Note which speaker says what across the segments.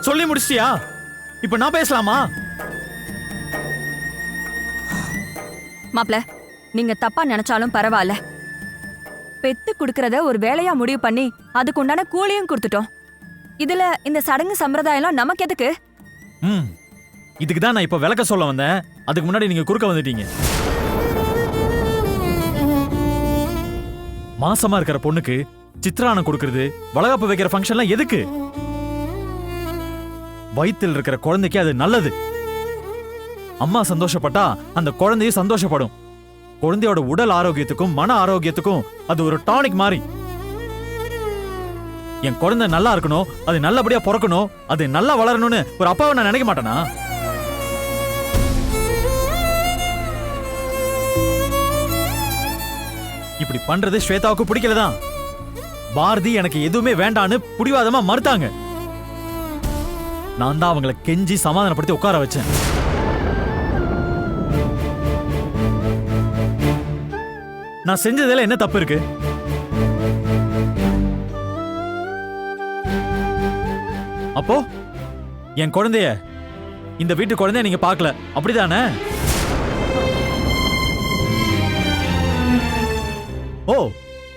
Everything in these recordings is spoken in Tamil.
Speaker 1: சொல்லி முடிச்சிட்டியா? இப்ப நான் பேசலாமா?
Speaker 2: மாப்ள, நீங்க தப்பா நினைச்சாலும் பரவாயில்ல. பெத்து குடுக்கறத ஒரு வேலையா முடிவு பண்ணி அதுக்கு உண்டான கூலியும் கொடுத்துட்டோம். இதுல இந்த சடங்கு சம்பிரதாயம் நமக்கு எதுக்கு?
Speaker 1: இதுக்கு தான் நான் இப்ப விளக்க சொல்ல வந்தேன். அதுக்கு முன்னாடி நீங்க குறுக்க வந்துட்டீங்க. மாசமா இருக்கிற பொண்ணுக்கு சித்ரானம் கொடுக்கறது, வளகாப்பு வைக்கிற ஃபங்க்ஷன்லாம் எதுக்கு? வயிற்றில் இருக்கிற குழந்தைக்கு அது நல்லது. அம்மா சந்தோஷப்பட்டா அந்த குழந்தையும் சந்தோஷப்படும். குழந்தையோட உடல் ஆரோக்கியத்துக்கும் மன ஆரோக்கியத்துக்கும் அது ஒரு டானிக் மாதிரி. என் குழந்தை நல்லா இருக்கணும், அது நல்லபடியா பிறக்கணும், அது நல்லா வளரணும்னு ஒரு அப்பாவை நான் நினைக்க மாட்டேனா? இப்படி பண்றது ஸ்வேதாவுக்கு பிடிக்கலதான். பாரதி எனக்கு எதுவுமே வேண்டான்னு புடிவாதமா மறுத்தாங்க. நான் தான் அவங்களை கெஞ்சி சமாதானப்படுத்தி உட்கார வச்சேன். நான் செஞ்சதுல என்ன தப்பு இருக்கு? அப்போ என் குழந்தைய, இந்த வீட்டு குழந்தைய நீங்க பார்க்கல, அப்படிதானே? ஓ,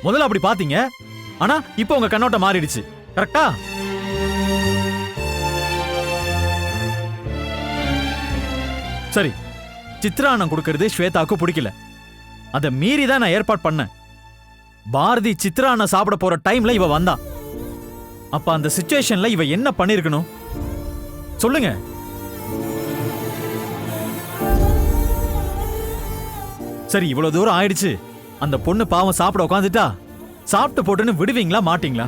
Speaker 1: முதல்ல அப்படி பாத்தீங்க. ஆனா இப்போ உங்க கண்ணோட்டம் மாறிடுச்சு. கரெக்டா? சரி, சித்ரானம் கொடுக்கறது ஸ்வேதாக்கு பிடிக்கல. அதை மீறி தான் நான் ஏற்பாடு பண்ணேன். பாரதி சித்ரானம் சாப்பிட போற டைம்ல இவ வந்தா. அப்ப அந்த சிச்சுவேஷன்ல இவ என்ன பண்ணிருக்கணும் சொல்லுங்க. சரி, இவ்வளவு தூரம் ஆயிடுச்சு. அந்த பொண்ணு பாவம் சாப்பிட உட்காந்துட்டா. சாப்பிட்டு போட்டுன்னு விடுவீங்களா மாட்டீங்களா?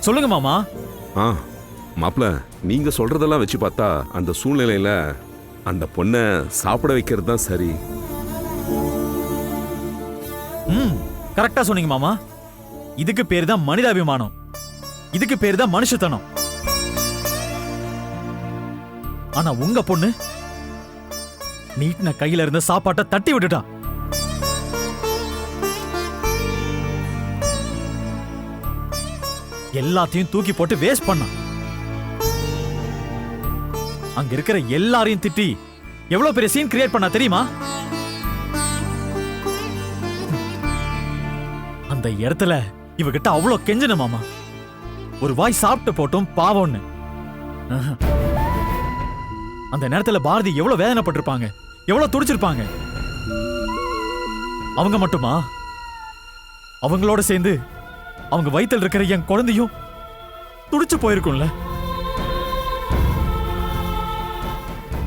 Speaker 1: சொல்லுங்க மாமா.
Speaker 3: மாப்ள, நீங்க சொல்றதெல்லாம் வச்சு பார்த்தா அந்த சூழ்நிலையில அந்த பொண்ணை சாப்பிட வைக்கிறது தான் சரி.
Speaker 1: கரெக்டா சொன்னீங்க மாமா. இதுக்கு பேரு தான் மனிதாபிமானம். இதுக்கு பேரு தான் மனுஷத்தனம். ஆனா உங்க பொண்ணு நீட்ன கையில இருந்த சாப்பாட்டை தட்டி விட்டுட்டா. எல்லாத்தையும் தூக்கி போட்டு வேஸ்ட் பண்ணா. அங்க இருக்கிற எல்லாரையும் திட்டி எவ்வளவு பெரிய சீன் கிரியேட் பண்ணா தெரியுமா? அந்த இடத்துல இவகிட்ட அவ்வளவு கெஞ்சன மாமா. ஒரு வாய் சாப்பிட்டு போட்டும் பாவம்னு. அந்த நேரத்துல பாரதி எவ்வளவு வேதனைப்பட்டிருப்பாங்க, எவ்வளவு துடிச்சிருப்பாங்க. அவங்க மட்டுமா, அவங்களோட சேர்ந்து அவங்க வயிற்றில் இருக்கிற என் குழந்தையும் துடிச்சு போயிருக்கும்ல.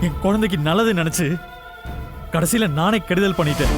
Speaker 1: என் குழந்தைக்கு நல்லது நினைச்சு கடைசியில நானே கெடுதல் பண்ணிட்டேன்.